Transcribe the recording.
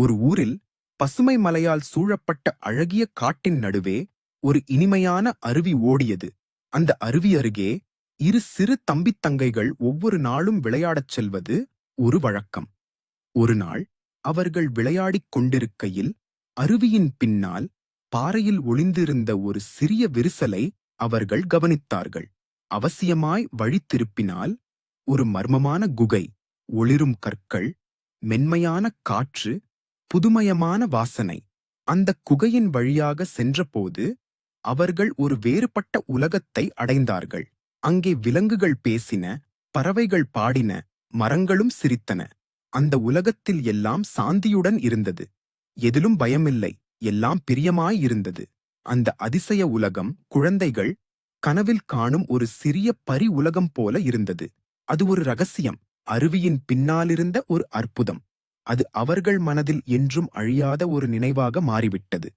ஒரு ஊரில் பசுமை மலையால் சூழப்பட்ட அழகிய காட்டின் நடுவே ஒரு இனிமையான அருவி ஓடியது. அந்த அருவி அருகே இரு சிறு தம்பித் தங்கைகள் ஒவ்வொரு நாளும் விளையாடச் செல்வது ஒரு வழக்கம். ஒரு நாள் அவர்கள் விளையாடிக் கொண்டிருக்கையில் அருவியின் பின்னால் பாறையில் ஒளிந்திருந்த ஒரு சிறிய விரிசலை அவர்கள் கவனித்தார்கள். அவசியமாய் வழி திருப்பினால் ஒரு மர்மமான குகை, ஒளிரும் கற்கள், மென்மையான காற்று, புதுமயமான வாசனை. அந்த குகையின் வழியாக சென்றபோது அவர்கள் ஒரு வேறுபட்ட உலகத்தை அடைந்தார்கள். அங்கே விலங்குகள் பேசின, பறவைகள் பாடின, மரங்களும் சிரித்தன. அந்த உலகத்தில் எல்லாம் சாந்தியுடன் இருந்தது. எதிலும் பயமில்லை, எல்லாம் பிரியமாயிருந்தது. அந்த அதிசய உலகம் குழந்தைகள் கனவில் காணும் ஒரு சிறிய பரி உலகம் போல இருந்தது. அது ஒரு ரகசியம், அருவியின் பின்னாலிருந்த ஒரு அற்புதம். அது அவர்கள் மனதில் என்றும் அழியாத ஒரு நினைவாக மாறிவிட்டது.